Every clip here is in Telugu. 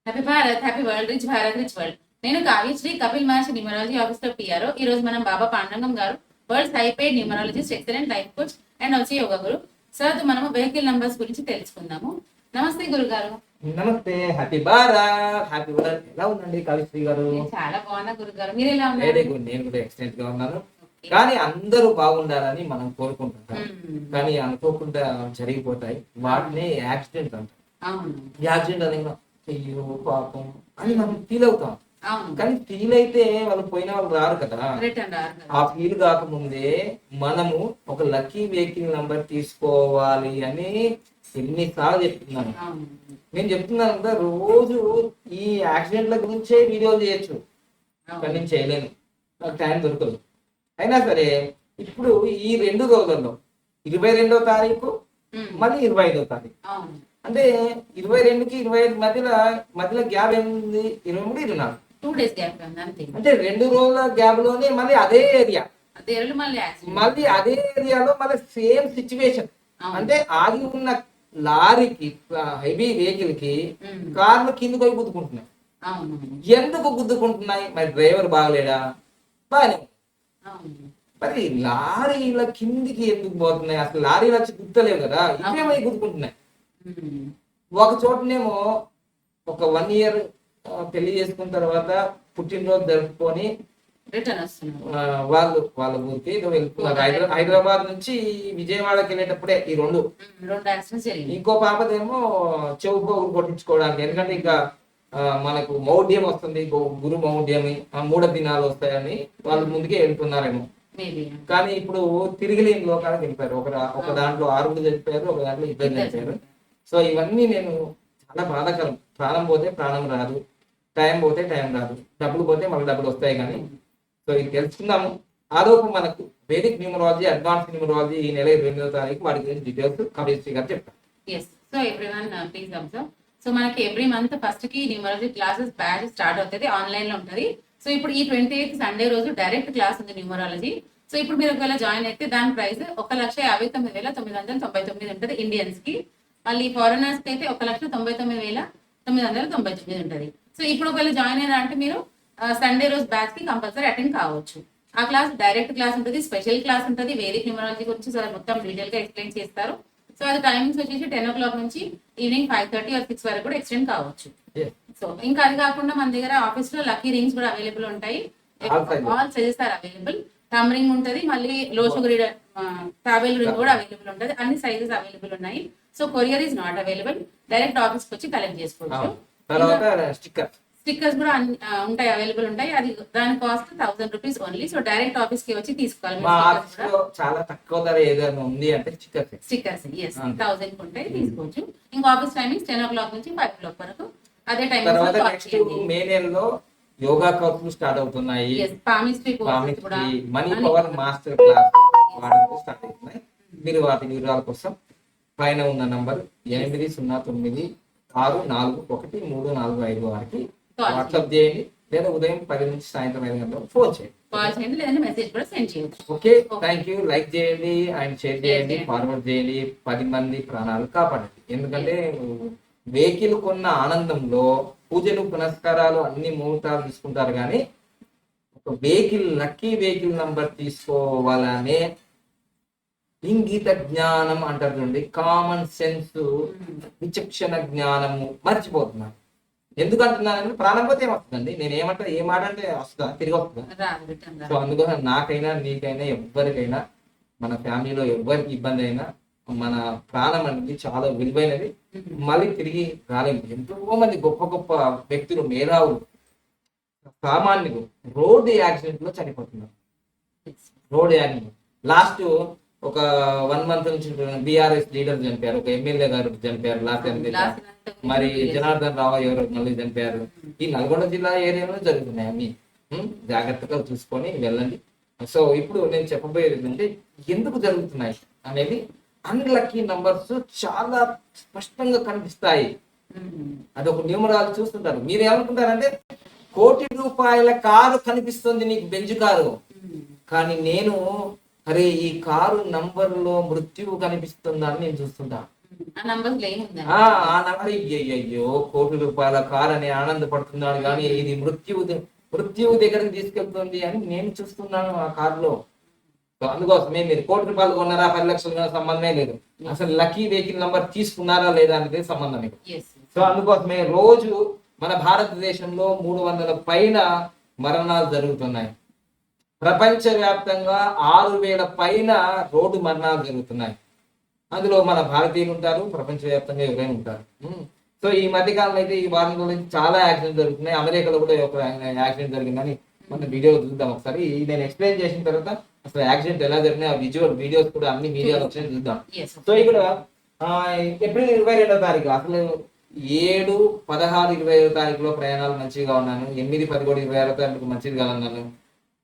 Happy Bharat, happy world, rich Bharat, rich world. నేను కావ్యశ్రీ, కపిల్ మహర్షి న్యూమరాలజీ ఆఫీసర్ పిఆర్ఓ. ఈ రోజు మనం బాబా పాండురంగం గారు, world high paid numerologist, excellent life coach and also yoga Guru. Sir మనము వెహికల్ నంబర్స్ గురించి తెలుసుకుందాము. నమస్తే గురుగారు. నమస్తే, హ్యాపీ భారత్, హ్యాపీ వరల్డ్. ఎలా ఉందండి కావ్యశ్రీ గారు? చాలా బాగున్నా గురుగారు, మీరు ఎలా ఉన్నారు? వెరీ గుడ్, నేను కూడా ఎక్సలెంట్ గా ఉన్నాను. కానీ అందరూ బాగుండాలని మనం కోరుకుంటుంటాం, కానీ అనుకోకుండా జరిగిపోతాయి. వాటిని యాక్సిడెంట్ అంటాం. యాక్సిడెంట్ అని అయ్యో పాపం అని మనం ఫీల్ అవుతాం. కానీ ఫీల్ అయితే వాళ్ళు పోయిన వాళ్ళు రారు కదా. ఆ ఫీల్ కాకముందే మనము ఒక లక్కీ వెహికల్ నంబర్ తీసుకోవాలి అని ఎన్నిసార్లు చెప్తున్నాను. నేను చెప్తున్నాను కదా, రోజు ఈ యాక్సిడెంట్ల గురించే వీడియోలు చేయొచ్చు, కానీ నేను చేయలేను, నాకు టైం దొరకదు. అయినా సరే ఇప్పుడు ఈ 2 రోజుల్లో 22వ తారీఖు మళ్ళీ 25వ తారీఖు, అంటే 22కి 25 మధ్యలో గ్యాప్ ఏముంది? 23, 24 2 days గ్యాప్. అంటే 2 రోజుల గ్యాప్ లోనే మళ్ళీ అదే ఏరియా, మళ్ళీ అదే ఏరియాలో మళ్ళీ సేమ్ సిచ్యువేషన్. అంటే ఆగి ఉన్న లారీకి, హెవీ వెహికల్ కి కార్లు కిందకి పోయి గుద్దుకుంటున్నాయి. ఎందుకు గుద్దుకుంటున్నాయి? మరి డ్రైవర్ బాగలేడా? బాగానే. మరి లారీల కిందికి ఎందుకు పోతున్నాయి? అసలు లారీలు వచ్చి గుర్తలేవు కదా, ఇవేమై గుద్దుకుంటున్నాయి. ఒక చోటనేమో ఒక 1 year పెళ్లి చేసుకున్న తర్వాత పుట్టినరోజు జరుపుకొని వాళ్ళ ఊరికి వెళ్తున్నారు. హైదరాబాద్ నుంచి విజయవాడకి వెళ్ళేటప్పుడే ఈ రెండు ఇంకో పాపదేమో చెవు ఊరు కొట్టించుకోవడానికి, ఎందుకంటే ఇంకా మనకు మౌఢ్యం వస్తుంది, గురు మౌఢ్యం, 3 దినాలు వస్తాయని వాళ్ళు ముందుకే వెళ్తున్నారేమో. కానీ ఇప్పుడు తిరిగి లేని లోకాలకు వెళ్ళిపోయారు. ఒక దాంట్లో 6 చనిపోయారు, ఒక దాంట్లో 2 చనిపోయారు. సో ఇవన్నీ నేను చాలా బాధాకరం. ప్రాణం పోతే ప్రాణం రాదు, టైం పోతే టైం రాదు, డబ్బులు పోతే మళ్ళీ డబ్బులు వస్తాయి. కానీ సో ఇది తెలుసుకుందాము. ఆలోపు మనకు వేదిక్ న్యూమరాలజీ, అడ్వాన్స్ న్యూమరాలజీ ఈ నెల 22వ తారీఖు వాటి గురించి డీటెయిల్స్ కవిశ్రీ గారు చెప్తారు. సో మనకి ఎవ్రీ మంత్ ఫస్ట్ కి న్యూమరాలజీ క్లాసెస్ బ్యాచ్ స్టార్ట్ అవుతుంది, ఆన్లైన్ లో ఉంటది. సో ఇప్పుడు ఈ 28th సండే రోజు డైరెక్ట్ క్లాస్ ఉంది న్యూమరాలజీ. సో ఇప్పుడు మీరు ఒకవేళ జాయిన్ అయితే దాని ప్రైస్ 1,59,999 ఉంటుంది ఇండియన్స్ కి. మళ్ళీ ఫారినర్స్ కి అయితే 1,99,999 ఉంటుంది. సో ఇప్పుడు ఒకవేళ జాయిన్ అయినా అంటే మీరు సండే రోజు బ్యాచ్ కి కంపల్సరీ అటెండ్ కావచ్చు. ఆ క్లాస్ డైరెక్ట్ క్లాస్ ఉంటుంది, స్పెషల్ క్లాస్ ఉంటుంది, వేదిక్ న్యూమరాలజీ గురించి సార్ మొత్తం డీటెయిల్ గా ఎక్స్ప్లెయిన్ చేస్తారు. సో అది టైమింగ్స్ వచ్చేసి 10 o'clock నుంచి ఈవినింగ్ 5:30 or 6 వరకు కూడా ఎక్స్టెండ్ కావచ్చు. సో ఇంకా అది కాకుండా మన దగ్గర ఆఫీస్ లో లక్కీ రింగ్స్ కూడా అవైలబుల్ ఉంటాయి. All sizes are available. Thumb ring ఉంటుంది, మళ్ళీ లో షుగర్ టాబెల్ రింగ్ కూడా అవైలబుల్ ఉంటుంది. అన్ని సైజెస్ అవైలబుల్ ఉన్నాయి. So courier is not available, direct office వచ్చి కలెక్ట్ చేసుకోవచ్చు. స్టిక్కర్స్ కూడా ఉంటాయి, అవైలబుల్ ఉంటాయి. అది దాని cost 1000 rupees only. So direct office కి వచ్చి తీసుకోవాలి. చాలా తక్కువ ధర ఏదైనా ఉంది అంటే స్టిక్కర్స్ 1000 ఉంటాయి, తీసుకోవచ్చు. ఇంకా ఆఫీస్ టైమింగ్స్ 10 o'clock నుంచి 5 o'clock వరకు. అదే టైం మే నెలలో యోగా కోర్సులు స్టార్ట్ అవుతున్నాయి. Money power master class start అవుతున్నాయి. మీరు వాటి వివరాల కోసం పైన ఉన్న నంబర్ 8003964134 వారికి వాట్సాప్ చేయండి, లేదా ఉదయం 10 నుంచి సాయంత్రం 5 గంటలకు ఫోన్ చేయండి, లేదంటే మెసేజ్ కూడా సెండ్ చేయొచ్చు. Okay, thank you. లైక్ చేయండి అండ్ షేర్ చేయండి, ఫార్వర్డ్ చేయండి. 10 మంది ప్రాణాలు కాపాడండి. ఎందుకంటే వెహికల్ కొన్న ఆనందంలో పూజలు పునస్కారాలు అన్ని ముహూర్తాలు తీసుకుంటారు, కానీ ఒక వెహికల్ లక్కీ వెహికల్ నంబర్ తీసుకోవాలనే ఇంగిత జ్ఞానం అంటారు చూడండి, కామన్ సెన్స్, విచక్షణ జ్ఞానము మర్చిపోతున్నారు. ఎందుకంటున్నానంటే ప్రాణం పోతే ఏమొస్తుందండి? నేను ఏమంటా, ఏ మాట అంటే వస్తుందా, తిరిగి వస్తుందా? సో అందుకోసం నాకైనా నీకైనా ఎవరికైనా మన ఫ్యామిలీలో ఎవరికి ఇబ్బంది అయినా మన ప్రాణం అనేది చాలా విలువైనది, మళ్ళీ తిరిగి రాలేము. ఎంతో మంది గొప్ప గొప్ప వ్యక్తులు, మేధావులు, సామాన్యులు రోడ్డు యాక్సిడెంట్ లో చనిపోతున్నారు. రోడ్ యాక్సిడెంట్ లాస్ట్ ఒక 1 month నుంచి బీఆర్ఎస్ లీడర్ చనిపోయారు, ఒక ఎమ్మెల్యే గారు చనిపోయారు లాస్ట్ టైం, మరి జనార్దన్ రావు ఎవరు మళ్ళీ చనిపోయారు. ఈ నల్గొండ జిల్లా ఏరియాలో జరుగుతున్నాయి అన్ని. జాగ్రత్తగా చూసుకొని వెళ్ళండి. సో ఇప్పుడు నేను చెప్పబోయేది ఏంటంటే ఎందుకు జరుగుతున్నాయి అనేది, అన్లక్కీ నంబర్స్ చాలా స్పష్టంగా కనిపిస్తాయి. అదొక న్యూమరాలు చూస్తుంటారు. మీరు ఏమనుకుంటారంటే 1 కోటి రూపాయల కారు కనిపిస్తుంది నీకు, బెంజ్ కారు, కానీ నేను అరే ఈ కారు నంబర్ లో మృత్యువు కనిపిస్తుందా అని నేను చూస్తుంటా. ఆ నంబర్స్ లేముందండి. ఆ నంబర్ అయ్యో కోటి రూపాయల కార్ అని ఆనందపడుతున్నాడు కానీ ఇది మృత్యువు దగ్గరికి తీసుకెళ్తుంది అని నేను చూస్తున్నాను ఆ కారులో. సో అందుకోసమే మీరు కోటి రూపాయలు కొన్నారా 10 లక్షలు కొన్నారా సంబంధమే లేదు. అసలు లక్కీ వెహికల్ నంబర్ తీసుకున్నారా లేదా అనేది సంబంధం లేదు. సో అందుకోసమే రోజు మన భారతదేశంలో 300 పైన మరణాలు జరుగుతున్నాయి. ప్రపంచవ్యాప్తంగా 6,000 పైన రోడ్డు మరణాలు జరుగుతున్నాయి. అందులో మన భారతీయులు ఉంటారు, ప్రపంచవ్యాప్తంగా ఎవరైనా ఉంటారు. సో ఈ మధ్యకాలంలో అయితే ఈ వారం గురించి చాలా యాక్సిడెంట్ జరుగుతున్నాయి. అమెరికాలో కూడా ఒక యాక్సిడెంట్ జరిగిందని మన వీడియో చూద్దాం ఒకసారి. నేను ఎక్స్ప్లెయిన్ చేసిన తర్వాత అసలు యాక్సిడెంట్ ఎలా జరిగినాయి ఆ వీడియోస్ కూడా అన్ని మీడియాలో వచ్చాయి చూద్దాం. సో ఇక్కడ ఏప్రిల్ 22వ తారీఖు అసలు 7, 16, 25వ తారీఖులో ప్రయాణాలు మంచిగా ఉన్నాను. 8, 11, 26వ తారీఖు మంచిగా ఉన్నాను.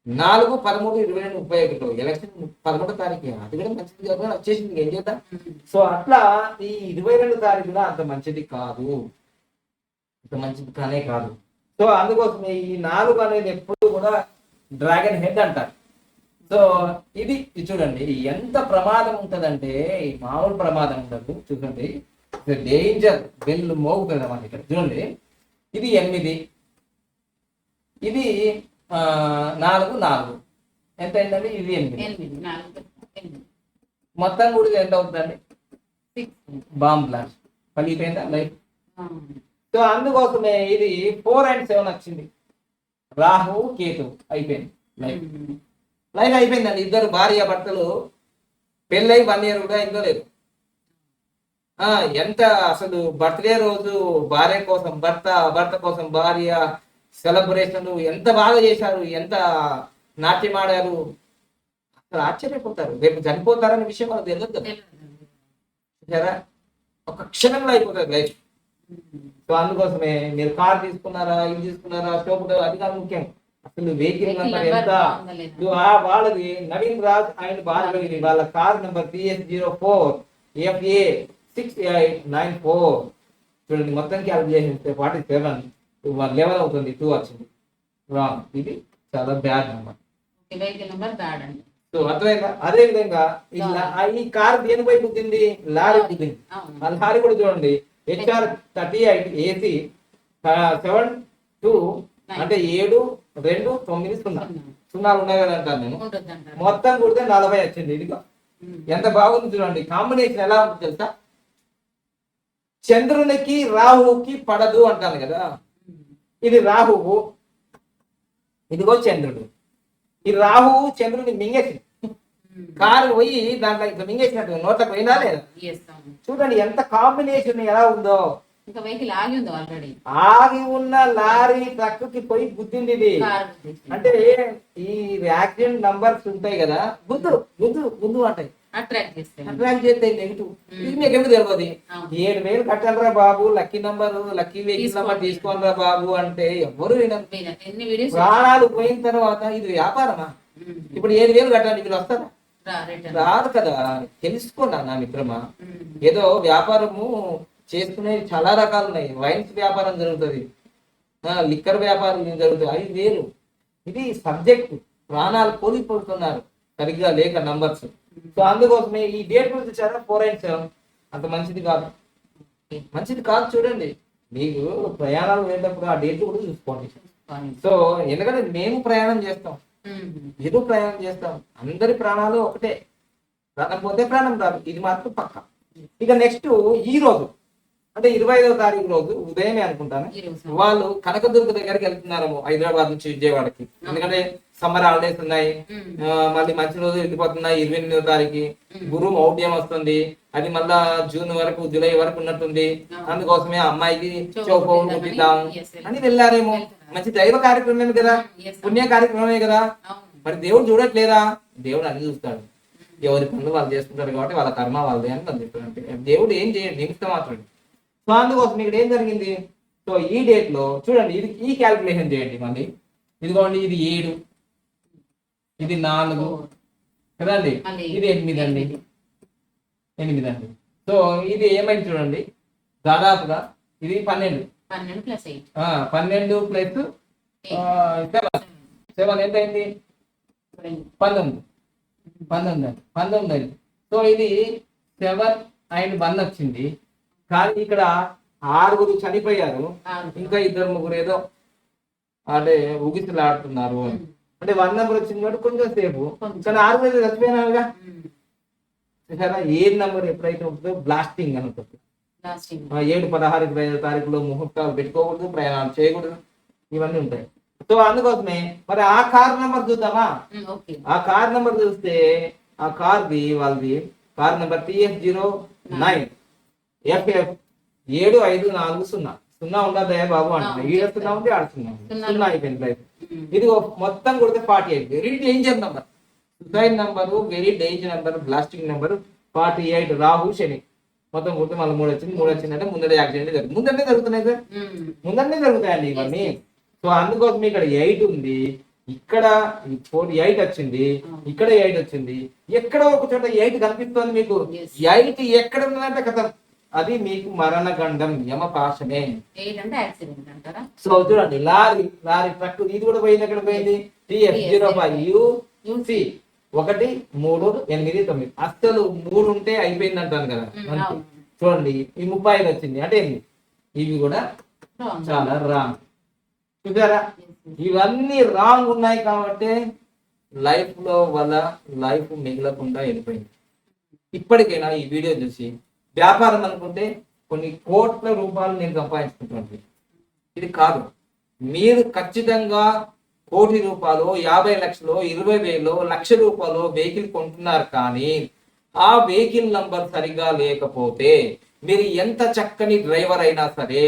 4, 13, 22, 31లో ఎలక్షన్ 11వ తారీఖు అది కూడా మంచిది కాదు వచ్చేసింది, ఏం చేద్దాం. సో అట్లా ఈ 22 తారీఖున అంత మంచిది కాదు, అంత మంచిది కానే కాదు. సో అందుకోసమే ఈ 4 అనేది ఎప్పుడు కూడా డ్రాగన్ హెడ్ అంటారు. సో ఇది చూడండి ఎంత ప్రమాదం ఉంటదంటే ఈ మామూలు ప్రమాదం ఉండదు. చూడండి డేంజర్ బెల్ మోగుతుంది అన్నమాట. ఇక్కడ చూడండి ఇది 8, ఇది 4 ఎంత అయిందండి? ఇది 8 మొత్తం కూడా ఎంత అవుతుందండి? బాంబ్ బ్లాస్ట్ పలిగిపోయిందా లైఫ్. సో అందుకోసమే ఇది 4 and 7 వచ్చింది. రాహు కేతు అయిపోయింది లైఫ్ అయిపోయిందండి. ఇద్దరు భార్య భర్తలు పెళ్ళై 1 year కూడా ఇందో లేదు. ఎంత అసలు బర్త్డే రోజు భార్య కోసం భర్త, భర్త కోసం భార్య సెలబ్రేషన్లు ఎంత బాగా చేశారు, ఎంత నాట్యం ఆడారు. అసలు ఆశ్చర్యపోతారు. రేపు చనిపోతారనే విషయం వాళ్ళకి తెలియదు కదా. సరే ఒక క్షణంలో అయిపోతుంది లైఫ్. సో అందుకోసమే మీరు కార్ తీసుకున్నారా, ఇది తీసుకున్నారా, స్టోప్ అది కాదు ముఖ్యం. అసలు వెహికల్ నెంబర్ ఎంత వాళ్ళది నవీన్ రాజ్ అండ్ భార్గవి వాళ్ళ కార్ నెంబర్ PS04 FA 6894. చూడండి మొత్తం క్యాలిక్యులేషన్ 47 11 అవుతుంది, 2 వచ్చింది రాంగ్. ఇది చాలా బ్యాడ్ నెంబర్. సో అర్థమైందా? అదే విధంగా ఇలా ఈ కార్ దేని వైపు గుద్దింది? లారీ గుద్దింది. ఆ లారీ కూడా చూడండి HR 38 AC 72 అంటే 7, 2, 9, 0 సున్నాలు ఉన్నాయి కదా అంటాను నేను. మొత్తం కుడితే 40 వచ్చింది. ఇదిగో ఎంత బాగుంది చూడండి. కాంబినేషన్ ఎలా ఉంటుంది తెలుసా? చంద్రునికి రాహువుకి పడదు అంటాను కదా. ఇది రాహువు, ఇదిగో చంద్రుడు. ఈ రాహువు చంద్రుడిని మింగేసి కారు పోయి దాంట్లో ఇట్లా మింగేసినట్టు నోట్లకు పోయినా లేదా? చూడండి ఎంత కాంబినేషన్ ఎలా ఉందో. ఆగి ఉన్న లారీ ట్రక్ కి పోయి గుద్దింది ఇది. అంటే ఈ యాక్సిడెంట్ నంబర్స్ ఉంటాయి కదా, గుద్దు గుద్దు గుద్దు అంటాయి, అట్రాక్ట్ చేస్తే నెగిటివ్. ఇది మీకు ఎందుకు తెలియదు? 7,000 కట్టాలరా బాబు, లక్కీ లక్కీ వెహికల్ నంబర్ తీసుకోనరా బాబు అంటే ఎవరు వినరు. ప్రాణాలు పోయిన తర్వాత ఇది వ్యాపారమా? ఇప్పుడు 7,000 కట్టాలి, మీరు వస్తారా? రాదు కదా. తెలుసుకోండి నా మిత్రమా, ఏదో వ్యాపారము చేసుకునే చాలా రకాలు ఉన్నాయి. వైన్స్ వ్యాపారం జరుగుతుంది, లిక్కర్ వ్యాపారం జరుగుతుంది, అది వేరు. ఇది సబ్జెక్ట్. ప్రాణాలు కోల్పోతున్నారు సరిగ్గా లేక నంబర్స్. సో అందుకోసమే ఈ డేట్ గురించి చాలా 4 and 7 అంత మంచిది కాదు, మంచిది కాదు. చూడండి మీకు ప్రయాణాలు వెళ్ళేటప్పుడు ఆ డేట్ కూడా చూసుకోండి. సో ఎందుకంటే మేము ప్రయాణం చేస్తాం, మీరు ప్రయాణం చేస్తాం, అందరి ప్రాణాలు ఒకటే. ప్రాణం పోతే ప్రాణం రాదు, ఇది మాత్రం పక్క. ఇక నెక్స్ట్ ఈ రోజు అంటే 25వ తారీఖు రోజు ఉదయమే అనుకుంటాను వాళ్ళు కనకదుర్గ దగ్గరికి వెళ్తున్నారు హైదరాబాద్ నుంచి విజయవాడకి. ఎందుకంటే సమ్మర్ హాలిడేస్ ఉన్నాయి, మళ్ళీ మంచి రోజు వెళ్ళిపోతున్నాయి. 28వ తారీఖు గురు మౌఢ్యం వస్తుంది, అది మళ్ళా జూన్ వరకు జూలై వరకు ఉన్నట్టుంది. అందుకోసమే అమ్మాయికి చౌపౌలు కుట్టిద్దాం అని వెళ్ళారేమో. మంచి దైవ కార్యక్రమమే కదా, పుణ్య కార్యక్రమమే కదా. మరి దేవుడు చూడట్లేదా? దేవుడు అన్ని చూస్తాడు, ఎవరి పనులు వాళ్ళు చేసుకుంటారు కాబట్టి వాళ్ళ కర్మ వాళ్ళదే అని వాళ్ళు చెప్పారు. దేవుడు ఏం చేయడు, నిమిత్త మాత్రం. సో అందుకోసం ఇక్కడ ఏం జరిగింది? సో ఈ డేట్ లో చూడండి, ఇది ఈ క్యాల్కులేషన్ చేయండి మళ్ళీ. ఇదిగోండి ఇది 7, ఇది 4 కదండి, ఇది 8 అండి, 8 అండి. సో ఇది ఏమైంది చూడండి, దాదాపుగా ఇది 12 ప్లస్ 7 ఎంత అయింది? 19 అయింది. సో ఇది 7 and 1 వచ్చింది. కానీ ఇక్కడ 6 చనిపోయారు, ఇంకా 2 ముగ్గురు ఏదో అంటే ఊగిసలాడుతున్నారు. అంటే 1 నెంబర్ వచ్చింది కాబట్టి కొంచెం సేపు, కానీ 6 చచ్చిపోయినారుగా. చూసారా, ఏ నెంబర్ ఎప్పుడైతే ఉంటుందో బ్లాస్టింగ్ అని ఉంటుంది. 7, 16, 25 తారీఖులో ముహూర్తాలు పెట్టుకోకూడదు, ప్రయాణాలు చేయకూడదు, ఇవన్నీ ఉంటాయి. సో అందుకోసమే మరి ఆ కార్ నెంబర్ చూద్దామా. ఆ కార్ నెంబర్ చూస్తే ఆ కార్ది వాళ్ళది కార్ నెంబర్ TF09 FF 7540. 0 ఉండదయ్యా బాబు అంటే ఈడుస్తున్నా ఉంది, ఆడుతున్నా 0 అయిపోయింది లైఫ్. ఇది మొత్తం కొడితే 48. Very danger number, suicide number, very danger number, blasting number 48. Rahu Shani మొత్తం కొడితే మళ్ళీ 3 వచ్చింది. 3 వచ్చిందంటే ముందర యాక్సిడెంట్ జరుగుతుంది. ముందరనే జరుగుతున్నాయి సార్, ముందరనే జరుగుతాయండి ఇవన్నీ. సో అందుకోసం ఇక్కడ 8 ఉంది, ఇక్కడ 8 వచ్చింది, ఇక్కడ 8 వచ్చింది. ఎక్కడో ఒక చోట 8 కనిపిస్తుంది మీకు. 8 ఎక్కడ ఉన్నదంటే కథ అది మీకు మరణగండం, యమపాశమే. సో చూడండి, లారీ ట్రక్ ఇది కూడా పోయింది. ఎక్కడ పోయింది? TF05UC 138 అసలు 3 ఉంటే అయిపోయింది అంటాను కదా. చూడండి ఈ 35 వచ్చింది అంటే ఏంది? ఇవి కూడా చాలా రాంగ్. చూసారా, ఇవన్నీ రాంగ్ ఉన్నాయి కాబట్టి లైఫ్ లో వల్ల లైఫ్ మిగలకుండా వెళ్ళిపోయింది. ఇప్పటికైనా ఈ వీడియో చూసి వ్యాపారం అనుకుంటే కొన్ని కోట్ల రూపాయలు నేను సంపాదించుకుంటున్నాను. ఇది కాదు, మీరు ఖచ్చితంగా 1 కోటి రూపాయలు, 50 లక్షలు, 20,000, 1,00,000 రూపాయలు వెహికల్ కొంటున్నారు. కానీ ఆ వెహికల్ నంబర్ సరిగా లేకపోతే మీరు ఎంత చక్కని డ్రైవర్ అయినా సరే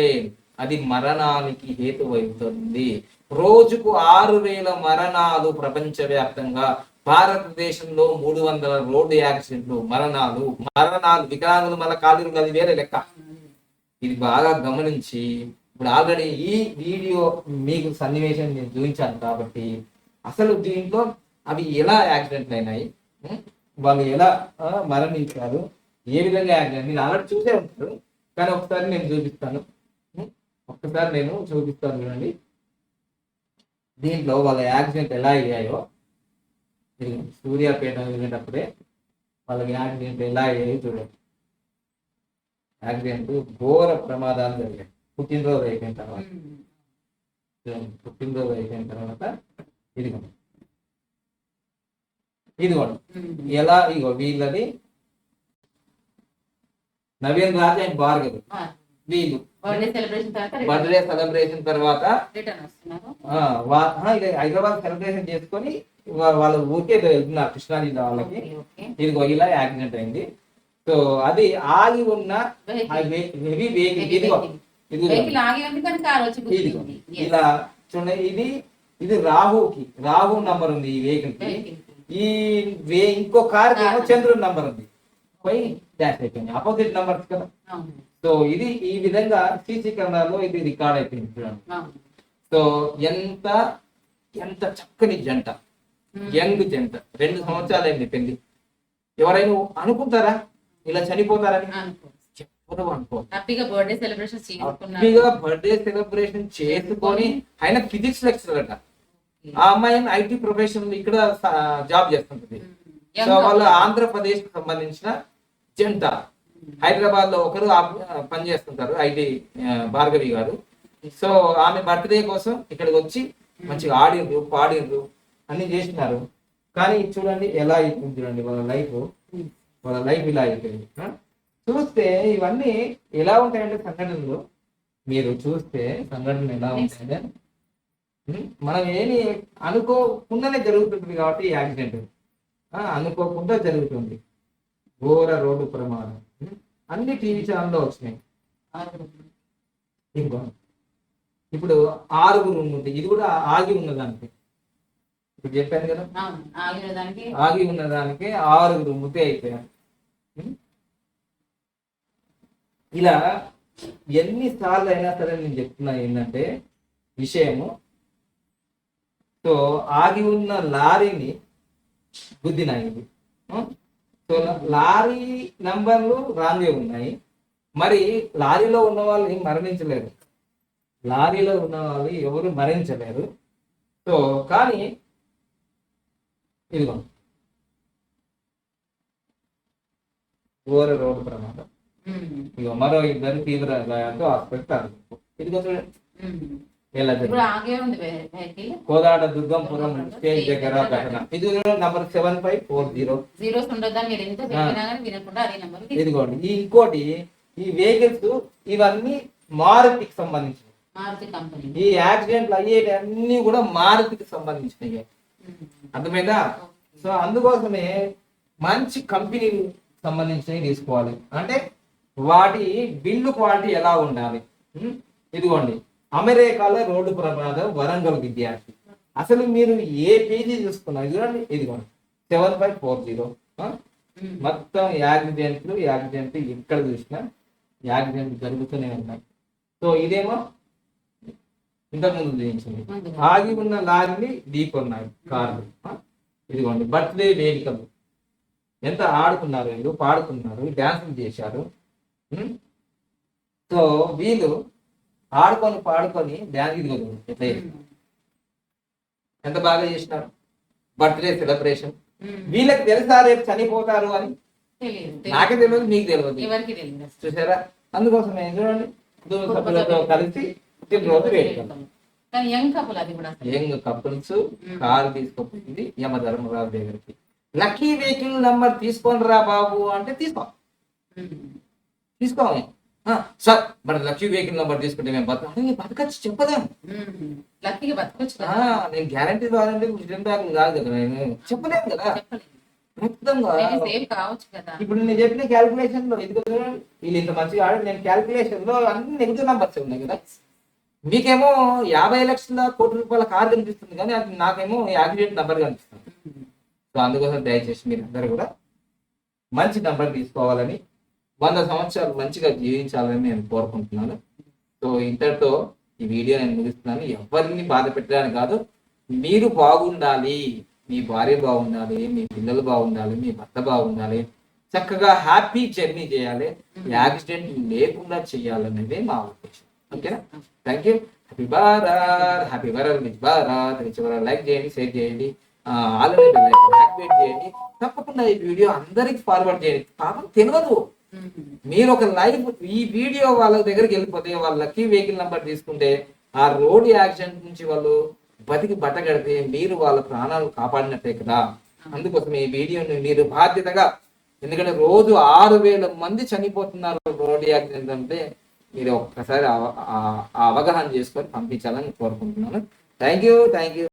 అది మరణానికి హేతువవుతుంది. రోజుకు 6,000 మరణాలు ప్రపంచవ్యాప్తంగా, భారతదేశంలో 300 రోడ్డు యాక్సిడెంట్లు, మరణాలు. వికలాంగులు మళ్ళీ కాలు అది వేరే లెక్క. ఇది బాగా గమనించి, ఇప్పుడు ఆల్రెడీ ఈ వీడియో మీకు సన్నివేశం నేను చూపించాను కాబట్టి అసలు దీంట్లో అవి ఎలా యాక్సిడెంట్లు అయినాయి, వాళ్ళు ఎలా మరణించారు, ఏ విధంగా యాక్సిడెంట్, నేను ఆల్రెడీ చూసే ఉంటారు. కానీ ఒకసారి నేను చూపిస్తాను చూడండి. దీంట్లో వాళ్ళ యాక్సిడెంట్ ఎలా అయ్యాయో, సూర్యాపేట వెళ్ళేటప్పుడే వాళ్ళకి యాక్సిడెంట్ ఎలా అయ్యాయో చూడండి. యాక్సిడెంట్ ఘోర ప్రమాదాలు జరిగాయి. పుట్టినరోజు అయిపోయిన తర్వాత ఇదిగోండి ఎలా, ఇగో వీళ్ళది నవీన్ రాజ్ అండ్ భార్గవి. వీళ్ళు బర్త్డే సెలబ్రేషన్ తర్వాత హైదరాబాద్ సెలబ్రేషన్ చేసుకొని వాళ్ళ ఊరికే వెళ్తున్నారు కృష్ణా జిల్లా వాళ్ళకి. ఇదిగో ఇలా యాక్సిడెంట్ అయింది. సో అది ఆగి ఉన్న హెవీ వెహికల్ ఇదిగో ఇలా చూడండి. ఇది రాహు నంబర్ ఉంది ఈ వెహికల్ కి. ఇంకో కార్ ఏమో చంద్రుడి నంబర్ ఉంది, పోయి డాష్ అయిపోయింది. ఆపోజిట్ నంబర్స్ కదా. సో ఇది ఈ విధంగా సీసీ కెమెరాలో ఇది రికార్డ్ అయిపోయింది చూడండి. సో ఎంత చక్కని జంట, యంగ్ జంట, 2 సంవత్సరాలు అయింది పెళ్లి. ఎవరైనా అనుకుంటారా ఇలా చనిపోతారని? హ్యాపీగా బర్త్డే సెలబ్రేషన్ చేసుకొని, ఆయన ఫిజిక్స్ లెక్చరర్ అట. ఆ అమ్మాయి ఐటీ ప్రొఫెషన్ ఇక్కడ జాబ్ చేస్తుంటది. సో వాళ్ళు ఆంధ్రప్రదేశ్ కు సంబంధించిన జంట. హైదరాబాద్ లో ఒకరు పనిచేస్తుంటారు, ఐటీ భార్గవి గారు. సో ఆమె బర్త్డే కోసం ఇక్కడికి వచ్చి మంచిగా ఆడిండ్రు, పాడిండ్రు, అన్ని చేసినారు. కానీ చూడండి ఎలా అయిపోయింది, చూడండి వాళ్ళ లైఫ్ ఇలా అయిపోయింది. చూస్తే ఇవన్నీ ఎలా ఉంటాయంటే సంఘటనలు, మీరు చూస్తే సంఘటనలు ఎలా ఉంటాయంటే మనం ఏమి అనుకోకుండానే జరుగుతుంది కాబట్టి యాక్సిడెంట్ అనుకోకుండా జరుగుతుంది. ఘోర రోడ్డు ప్రమాదం అన్ని టీవీ ఛానల్లో వచ్చినాయి. ఇంకో ఇప్పుడు 6 ఉంది, ఇది కూడా ఆగి ఉన్నదానికి. ఇప్పుడు చెప్పాను కదా, ఆగి ఉన్నదానికి 6 ముద్దే అయిపోయారు. ఇలా ఎన్నిసార్లు అయినా సరే నేను చెప్తున్నా ఏంటంటే విషయము. సో ఆగి ఉన్న లారీని గుద్దినాయి. సో లారీ నంబర్లు రాంగే ఉన్నాయి. మరి లారీలో ఉన్న వాళ్ళు మరణించలేరు, లారీలో ఉన్న వాళ్ళు ఎవరు మరణించలేరు. సో కానీ ఇదిగో ఘోర రోడ్డు ప్రమాదం. ఇక మరో ఇద్దరు తీవ్ర గాయాలతో హాస్పిటల్ ఇదిగో చూడండి ఎలా జరిగింది. ఇప్పుడు ఆగే ఉంది వెహికల్. కోదాడ దుర్గంపురం స్టేజ్ దగ్గర ఘటన. ఇది నంబర్ 7540. జీరోస్ ఉండొద్దని మీరు ఎంత చెప్పినా కానీ వినకుండా అదే నెంబర్. ఇదిగోండి ఈ ఇంకోటి ఈ వెహికల్స్ ఇవన్నీ మారుతికి సంబంధించినవి. మారుతి కంపెనీ. ఈ యాక్సిడెంట్లు అయ్యేటి అన్ని కూడా మారుతికి సంబంధించినవి. అర్థమైందా? సో అందుకోసమే మంచి కంపెనీ సంబంధించినవి తీసుకోవాలి. అంటే వాటి బిల్లు క్వాలిటీ ఎలా ఉండాలి. ఇదిగోండి అమెరికాలో రోడ్డు ప్రమాదం వరంగల్ విద్యార్థి. అసలు మీరు ఏ పేజీ చూసుకున్నారు చూడండి. ఇదిగోండి 7540. మొత్తం యాక్సిడెంట్లు ఎక్కడ చూసినా యాక్సిడెంట్ జరుగుతూనే ఉన్నాయి. సో ఇదేమో ఇంతకుముందు చూపించింది. ఆగి ఉన్న లారీని ఢీకొన్నాయి కార్లు. ఇదిగోండి బర్త్డే వేడుకలు ఎంత ఆడుకున్నారు, వీళ్ళు పాడుకున్నారు, డ్యాన్సులు చేశారు. సో వీళ్ళు ఆడుకొని పాడుకొని డ్యాన్స్ ఇదిగోదు ఎట్లా ఎంత బాగా చేసినారు బర్త్డే సెలబ్రేషన్. వీళ్ళకి తెలుసా రేపు చనిపోతారు అని? నాకే తెలియదు, మీకు తెలియదు. చూసారా? అందుకోసమే చూడండి సభ్యులతో కలిసి రోజు వేడుకలు. యంగ్ కపుల్స్ కారు తీసుకుపోయింది యమధర్మరాజు దగ్గరికి. లక్కీ వెహికల్ నంబర్ తీసుకోండి రా బాబు అంటే తీసుకోవాలి సార్. మరి లక్కీ వెహికల్ నంబర్ తీసుకుంటే మేము బతకచ్చు చెప్పలేము. నేను గ్యారంటీ కావాలంటే కాదు కదా, నేను చెప్పలేము కదా. ఇప్పుడు నేను చెప్పిన క్యాల్కులేషన్ లో ఇది వీళ్ళు ఇంత మంచిగా ఆడి నేను క్యాల్కులేషన్ లో అన్ని నెగిటివ్ నంబర్స్ ఉన్నాయి కదా. మీకేమో 50 లక్షల కోట్ల రూపాయల కారు కనిపిస్తుంది కానీ అది నాకేమో యాక్సిడెంట్ నంబర్ కనిపిస్తుంది. సో అందుకోసం దయచేసి మీరు అందరూ కూడా మంచి నంబర్ తీసుకోవాలని 100 సంవత్సరాలు మంచిగా జీవించాలని నేను కోరుకుంటున్నాను. సో ఇంతటితో ఈ వీడియో నేను ముగిస్తున్నాను. ఎవరిని బాధ పెట్టడానికి కాదు, మీరు బాగుండాలి, మీ భార్య బాగుండాలి, మీ పిల్లలు బాగుండాలి, మీ భర్త బాగుండాలి, చక్కగా హ్యాపీ జర్నీ చేయాలి, యాక్సిడెంట్ లేకుండా చేయాలనేది మా ఉద్దేశం. ఓకేనా? Thank you. Happy Bharat, happy world miss Bharat. Like చేయండి, షేర్ చేయండి, ఆల్రెడీ యాక్టివేట్ చేయండి. తప్పకుండా ఈ వీడియో అందరికి ఫార్వర్డ్ చేయండి. పాపం తెలియదు, మీరు ఒక లైవ్ ఈ వీడియో వాళ్ళ దగ్గరికి వెళ్ళిపోతే వాళ్ళ లక్కీ వెహికల్ నంబర్ తీసుకుంటే ఆ రోడ్ యాక్సిడెంట్ నుంచి వాళ్ళు బతికి బట్టగడితే మీరు వాళ్ళ ప్రాణాలు కాపాడినట్టే కదా. అందుకోసం ఈ వీడియోని మీరు బాధ్యతగా, ఎందుకంటే రోజు 6000 మంది చనిపోతున్నారు రోడ్ యాక్సిడెంట్ అంటే, మీరు ఒక్కసారి అవగాహన చేసుకొని పంపించాలని కోరుకుంటున్నాను. Thank you.